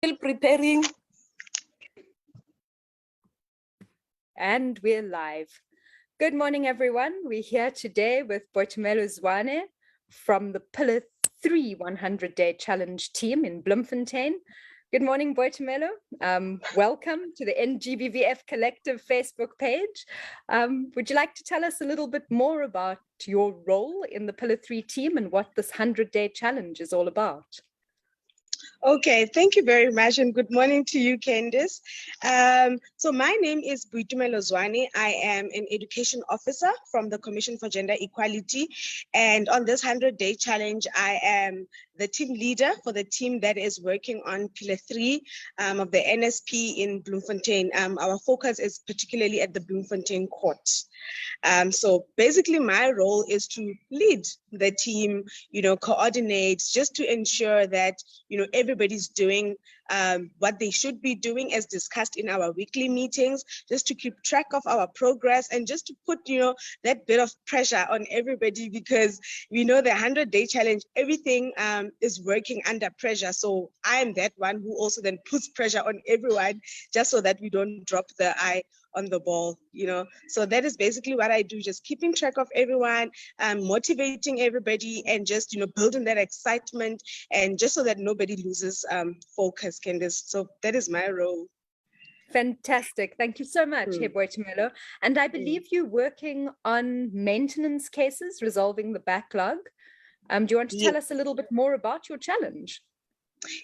Still preparing. And we're live. Good morning, everyone. We're here today with Boitumelo Zwane from the Pillar 3 100-Day Challenge team in Bloemfontein. Good morning, Boitumelo. Welcome to the GBVF Collective Facebook page. Would you like to tell us a little bit more about your role in the Pillar 3 team and what this 100-Day Challenge is all about? Okay, thank you very much, and good morning to you, Candice. So my name is Boitumelo Zwane. I am an education officer from the Commission for Gender Equality, and on this 100-day challenge, I am the team leader for the team that is working on Pillar 3 of the NSP in Bloemfontein. Our focus is particularly at the Bloemfontein court. So basically my role is to lead the team, coordinate, just to ensure that, everybody's doing what they should be doing as discussed in our weekly meetings, just to keep track of our progress and just to put, that bit of pressure on everybody, because we know the 100-day challenge, everything is working under pressure. So I am that one who also then puts pressure on everyone, just so that we don't drop the eye on the ball, So that is basically what I do, just keeping track of everyone, motivating everybody, and just, building that excitement, and just so that nobody loses focus, Candice. So that is my role. Fantastic. Thank you so much, Boitumelo. And I believe you're working on maintenance cases, resolving the backlog. Do you want to tell us a little bit more about your challenge?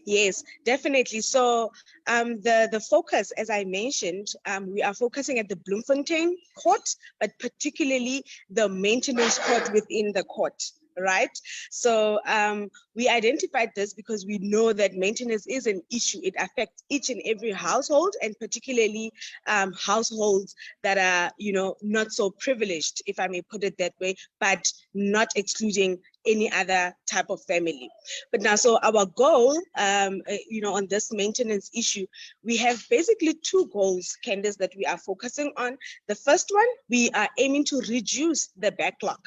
Yes, definitely. So the focus, as I mentioned, we are focusing at the Bloemfontein court, but particularly the maintenance court within the court. Right. So we identified this because we know that maintenance is an issue. It affects each and every household, and particularly households that are, not so privileged, if I may put it that way, but not excluding any other type of family. But now, so our goal, on this maintenance issue, we have basically two goals, Candice, that we are focusing on. The first one, we are aiming to reduce the backlog.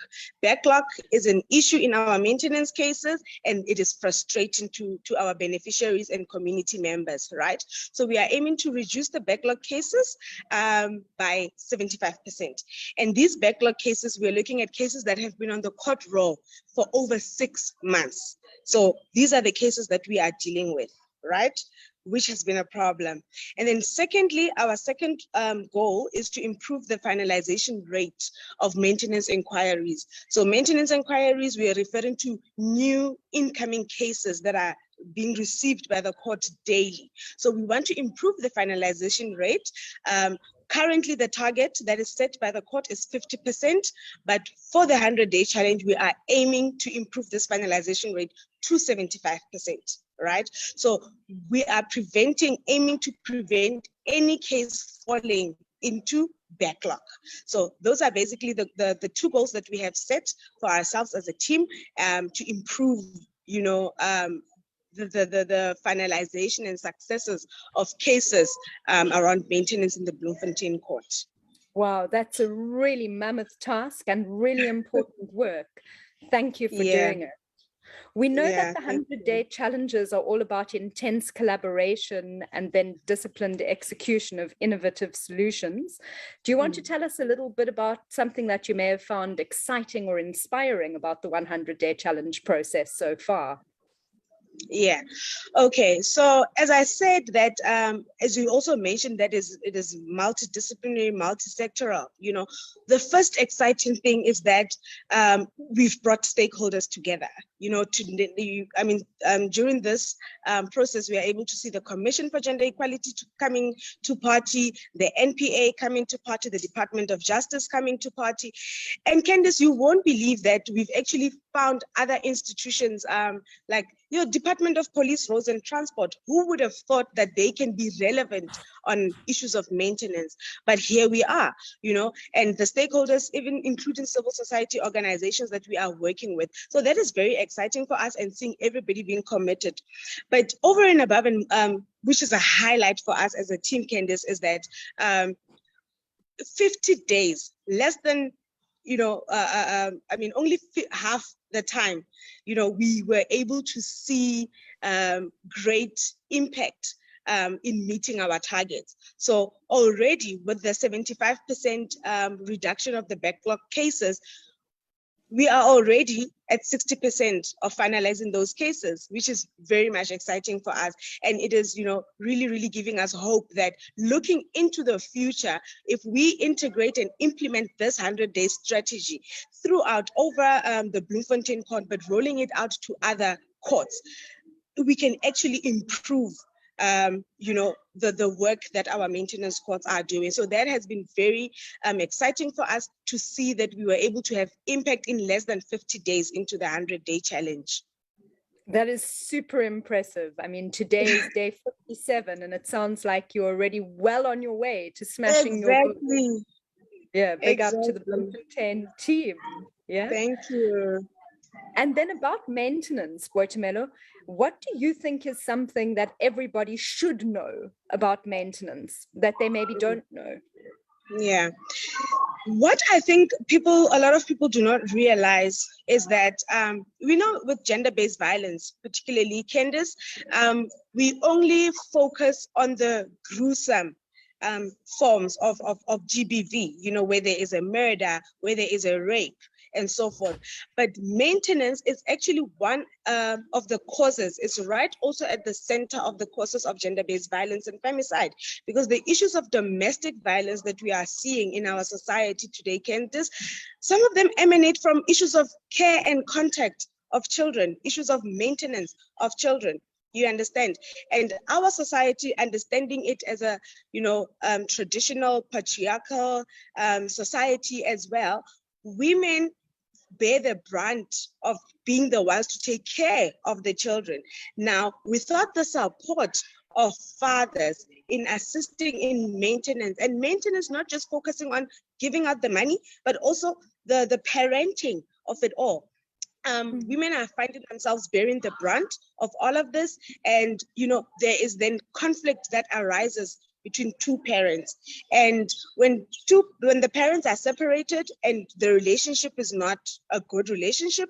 Backlog is an issue in our maintenance cases, and it is frustrating to our beneficiaries and community members, right? So we are aiming to reduce the backlog cases by 75%. And these backlog cases, we're looking at cases that have been on the court roll for over 6 months. So these are the cases that we are dealing with, right? Which has been a problem. And then secondly, our second goal is to improve the finalization rate of maintenance inquiries. So maintenance inquiries, we are referring to new incoming cases that are being received by the court daily. So we want to improve the finalization rate. Currently, the target that is set by the court is 50%, but for the 100-day challenge, we are aiming to improve this finalization rate to 75%, right? So we are aiming to prevent any case falling into backlog. So those are basically the two goals that we have set for ourselves as a team to improve, the finalization and successes of cases around maintenance in the Bloemfontein court. Wow, that's a really mammoth task and really important work. Thank you for doing it. We know that the 100-day challenges are all about intense collaboration and then disciplined execution of innovative solutions. Do you want to tell us a little bit about something that you may have found exciting or inspiring about the 100-day challenge process so far? Yeah. Okay. So as I said that, as you also mentioned, that it is multidisciplinary, multi-sectoral. The first exciting thing is that we've brought stakeholders together. During this process, we are able to see the Commission for Gender Equality coming to party, the NPA coming to party, the Department of Justice coming to party. And Candice, you won't believe that we've actually found other institutions like Department of Police, Roads and Transport. Who would have thought that they can be relevant on issues of maintenance? But here we are, and the stakeholders, even including civil society organizations that we are working with. So that is very exciting for us, and seeing everybody being committed. But over and above, and which is a highlight for us as a team, Candice, is that 50 days, less than, only half the time, we were able to see great impact in meeting our targets. So already with the 75% reduction of the backlog cases, we are already at 60% of finalizing those cases, which is very much exciting for us. And it is, really, really giving us hope that looking into the future, if we integrate and implement this 100-day strategy throughout over the Bloemfontein court, but rolling it out to other courts, we can actually improve the work that our maintenance courts are doing. So that has been very exciting for us to see that we were able to have impact in less than 50 days into the 100-day challenge. That is super impressive. I mean, today is day 57, and it sounds like you're already well on your way to smashing your goal. Yeah, big up to the Bloemfontein team. Yeah. Thank you. And then about maintenance, Boitumelo, what do you think is something that everybody should know about maintenance that they maybe don't know? Yeah. What I think a lot of people do not realize is that we know with gender-based violence, particularly Candice, we only focus on the gruesome forms of GBV, where there is a murder, where there is a rape, and so forth. But maintenance is actually one of the causes. It's right also at the center of the causes of gender-based violence and femicide, because the issues of domestic violence that we are seeing in our society today, Candice, some of them emanate from issues of care and contact of children, issues of maintenance of children. You understand? And our society, understanding it as a, traditional patriarchal society as well, women bear the brunt of being the ones to take care of the children. Now, without the support of fathers in assisting in maintenance, and maintenance not just focusing on giving out the money, but also the parenting of it all. Women are finding themselves bearing the brunt of all of this. And, there is then conflict that arises between two parents. And when the parents are separated and the relationship is not a good relationship,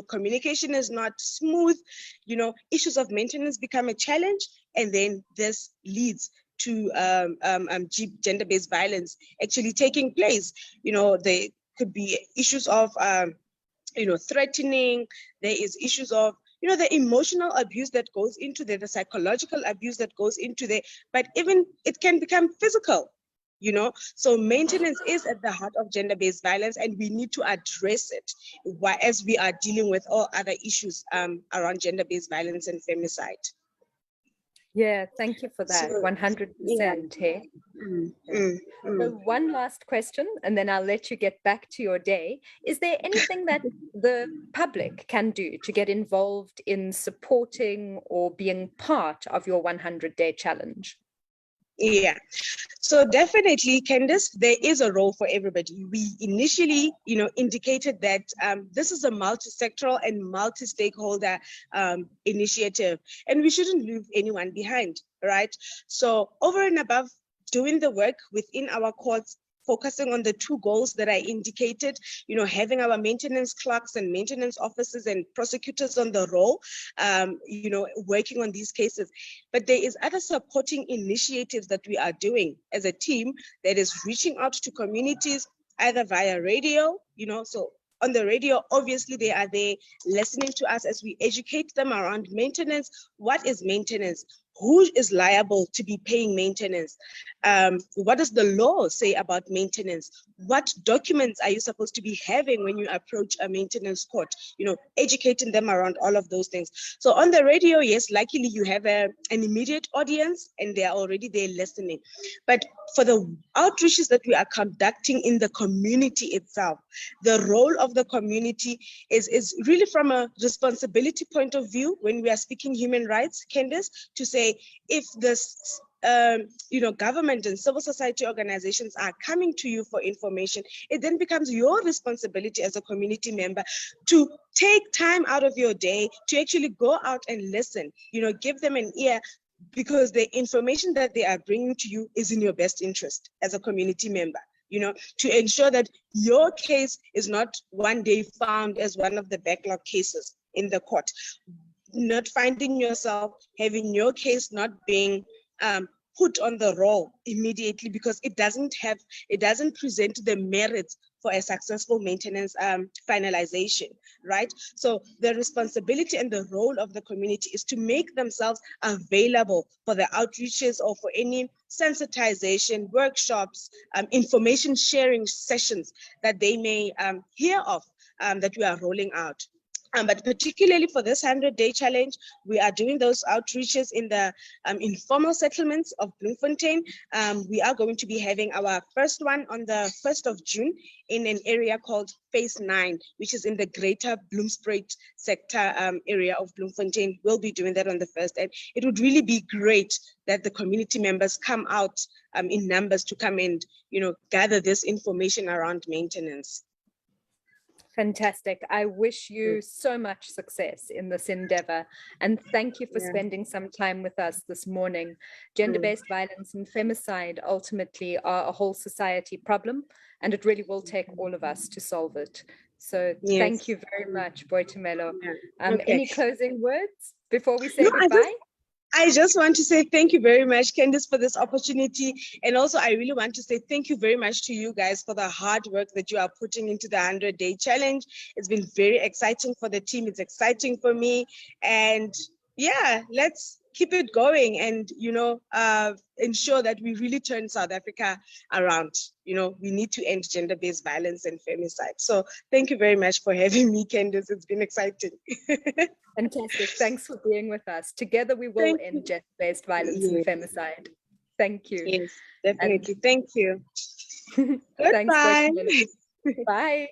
communication is not smooth, issues of maintenance become a challenge. And then this leads to gender-based violence actually taking place. There could be issues of threatening. There is issues of, the emotional abuse that goes into there, the psychological abuse that goes into there, but even it can become physical, So maintenance is at the heart of gender-based violence, and we need to address it as we are dealing with all other issues around gender-based violence and femicide. Yeah, thank you for that. 100%. Hey? So one last question, and then I'll let you get back to your day. Is there anything that the public can do to get involved in supporting or being part of your 100-day challenge? Yeah, so definitely, Candice, there is a role for everybody. We initially, indicated that this is a multi-sectoral and multi-stakeholder initiative, and we shouldn't leave anyone behind, right? So over and above doing the work within our courts, focusing on the two goals that I indicated, having our maintenance clerks and maintenance officers and prosecutors on the roll, working on these cases. But there is other supporting initiatives that we are doing as a team that is reaching out to communities, either via radio, so on the radio, obviously they are there listening to us as we educate them around maintenance. What is maintenance? Who is liable to be paying maintenance? What does the law say about maintenance? What documents are you supposed to be having when you approach a maintenance court? Educating them around all of those things. So on the radio, yes, luckily you have an immediate audience and they are already there listening. But for the outreaches that we are conducting in the community itself, the role of the community is really from a responsibility point of view when we are speaking human rights, Candice, to say if this government and civil society organizations are coming to you for information, it then becomes your responsibility as a community member to take time out of your day to actually go out and listen, give them an ear, because the information that they are bringing to you is in your best interest as a community member. To ensure that your case is not one day found as one of the backlog cases in the court. not finding yourself having your case not being put on the roll immediately because it doesn't present the merits for a successful maintenance finalization, right? So the responsibility and the role of the community is to make themselves available for the outreaches or for any sensitization workshops, information sharing sessions that they may hear of that we are rolling out. But particularly for this 100-day challenge, we are doing those outreaches in the informal settlements of Bloemfontein. We are going to be having our first one on the 1st of June in an area called Phase 9, which is in the greater Bloemspruit sector area of Bloemfontein. We'll be doing that on the 1st. And it would really be great that the community members come out in numbers to come and, gather this information around maintenance. Fantastic. I wish you so much success in this endeavor. And thank you for spending some time with us this morning. Gender-based violence and femicide ultimately are a whole society problem, and it really will take all of us to solve it. So thank you very much, Boitumelo. Any closing words before we say goodbye? I just want to say thank you very much, Candice, for this opportunity. And also, I really want to say thank you very much to you guys for the hard work that you are putting into the 100-day challenge. It's been very exciting for the team. It's exciting for me. And yeah, let's keep it going and, ensure that we really turn South Africa around. We need to end gender-based violence and femicide. So thank you very much for having me, Candice. It's been exciting. Fantastic. Thanks for being with us. Together we will end gender-based violence and femicide. Thank you. Yes, definitely. Thank you. Thanks, Goodbye. Bye.